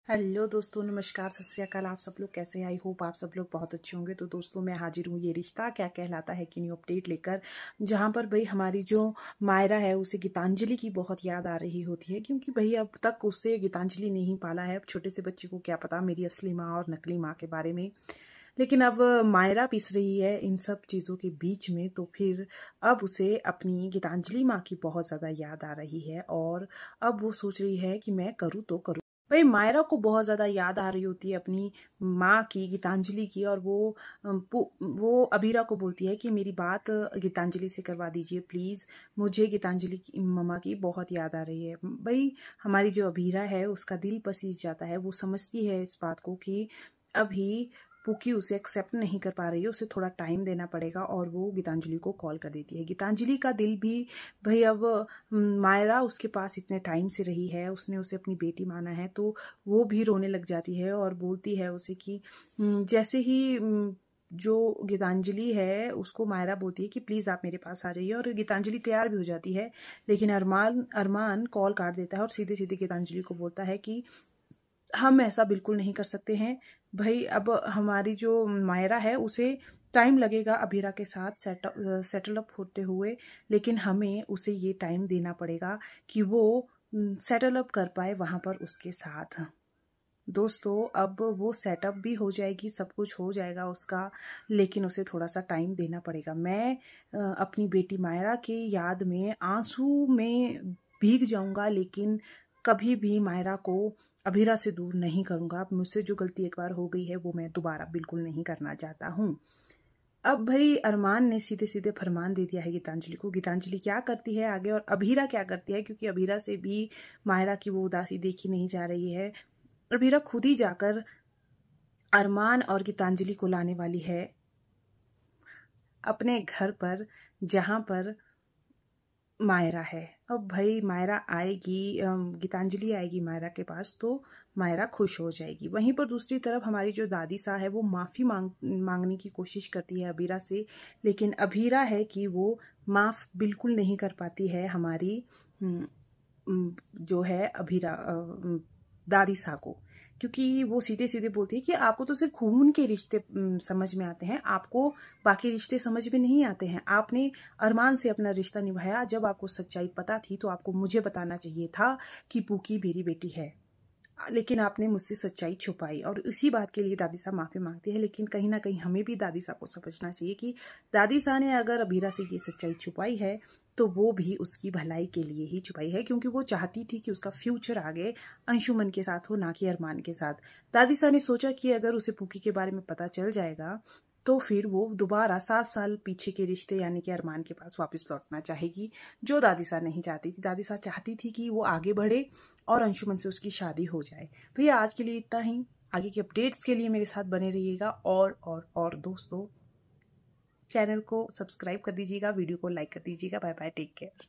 Hello दोस्तों, नमस्कार, सत श्री अकाल। आप सब लोग कैसे हैं? आई होप आप सब लोग बहुत अच्छे होंगे। तो दोस्तों, मैं हाजिर हूँ ये रिश्ता क्या कहलाता है की न्यू अपडेट लेकर, जहाँ पर भाई हमारी जो मायरा है उसे गीतांजलि की बहुत याद आ रही होती है, क्योंकि भाई अब तक उसे गीतांजलि नहीं पाला है। अब छोटे से बच्चे को क्या पता मेरी असली माँ और नकली माँ के बारे में। लेकिन अब मायरा पिस रही है इन सब चीज़ों के बीच में, तो फिर अब उसे अपनी गीतांजलि माँ की बहुत ज़्यादा याद आ रही है और अब वो सोच रही है कि मैं करूँ तो करूँ। भाई मायरा को बहुत ज़्यादा याद आ रही होती है अपनी माँ की, गीतांजलि की, और वो अबीरा को बोलती है कि मेरी बात गीतांजलि से करवा दीजिए प्लीज़, मुझे गीतांजलि की मम्मा की बहुत याद आ रही है। भाई हमारी जो अबीरा है उसका दिल पसीज जाता है। वो समझती है इस बात को कि अभी पुकी उसे एक्सेप्ट नहीं कर पा रही है, उसे थोड़ा टाइम देना पड़ेगा, और वो गीतांजलि को कॉल कर देती है। गीतांजलि का दिल भी भाई अब मायरा उसके पास इतने टाइम से रही है, उसने उसे अपनी बेटी माना है, तो वो भी रोने लग जाती है और बोलती है उसे कि जैसे ही जो गीतांजलि है उसको मायरा बोलती है कि प्लीज़ आप मेरे पास आ जाइए, और गीतांजलि तैयार भी हो जाती है। लेकिन अरमान कॉल काट देता है और सीधे सीधे गीतांजलि को बोलता है कि हम ऐसा बिल्कुल नहीं कर सकते हैं। भाई अब हमारी जो मायरा है उसे टाइम लगेगा अबीरा के साथ सेटल अप होते हुए, लेकिन हमें उसे ये टाइम देना पड़ेगा कि वो सेटल अप कर पाए वहाँ पर उसके साथ। दोस्तों, अब वो सेटअप भी हो जाएगी, सब कुछ हो जाएगा उसका, लेकिन उसे थोड़ा सा टाइम देना पड़ेगा। मैं अपनी बेटी मायरा की याद में आंसू में भीग जाऊंगा, लेकिन कभी भी मायरा को अभीरा से दूर नहीं करूंगा। अब मुझसे जो गलती एक बार हो गई है वो मैं दोबारा बिल्कुल नहीं करना चाहता हूँ। अब भाई अरमान ने सीधे सीधे फरमान दे दिया है गीतांजलि को। गीतांजलि क्या करती है आगे और अभीरा क्या करती है, क्योंकि अभीरा से भी मायरा की वो उदासी देखी नहीं जा रही है। अभीरा खुद ही जाकर अरमान और गीतांजलि को लाने वाली है अपने घर पर, जहां पर मायरा है। अब भाई मायरा आएगी, गीतांजलि आएगी मायरा के पास, तो मायरा खुश हो जाएगी। वहीं पर दूसरी तरफ हमारी जो दादी सा है वो माफ़ी मांगने की कोशिश करती है अबीरा से, लेकिन अबीरा है कि वो माफ़ बिल्कुल नहीं कर पाती है हमारी जो है अबीरा दादी सा को, क्योंकि वो सीधे सीधे बोलती है कि आपको तो सिर्फ खून के रिश्ते समझ में आते हैं, आपको बाकी रिश्ते समझ में नहीं आते हैं। आपने अरमान से अपना रिश्ता निभाया, जब आपको सच्चाई पता थी तो आपको मुझे बताना चाहिए था कि पूकी मेरी बेटी है, लेकिन आपने मुझसे सच्चाई छुपाई। और इसी बात के लिए दादी साहब माफी मांगती है। लेकिन कहीं ना कहीं हमें भी दादी साहब को समझना चाहिए कि दादी साहब ने अगर अबीरा से ये सच्चाई छुपाई है तो वो भी उसकी भलाई के लिए ही छुपाई है, क्योंकि वो चाहती थी कि उसका फ्यूचर आगे अंशुमन के साथ हो, ना कि अरमान के साथ। दादी साहब ने सोचा कि अगर उसे पूकी के बारे में पता चल जाएगा तो फिर वो दोबारा 7 साल पीछे के रिश्ते यानी कि अरमान के पास वापस लौटना चाहेगी, जो दादी साहब नहीं चाहती थी। दादी साहब चाहती थी कि वो आगे बढ़े और अंशुमन से उसकी शादी हो जाए। भैया आज के लिए इतना ही। आगे के अपडेट्स के लिए मेरे साथ बने रहिएगा, और दोस्तों, चैनल को सब्सक्राइब कर दीजिएगा, वीडियो को लाइक कर दीजिएगा। Bye bye, take care.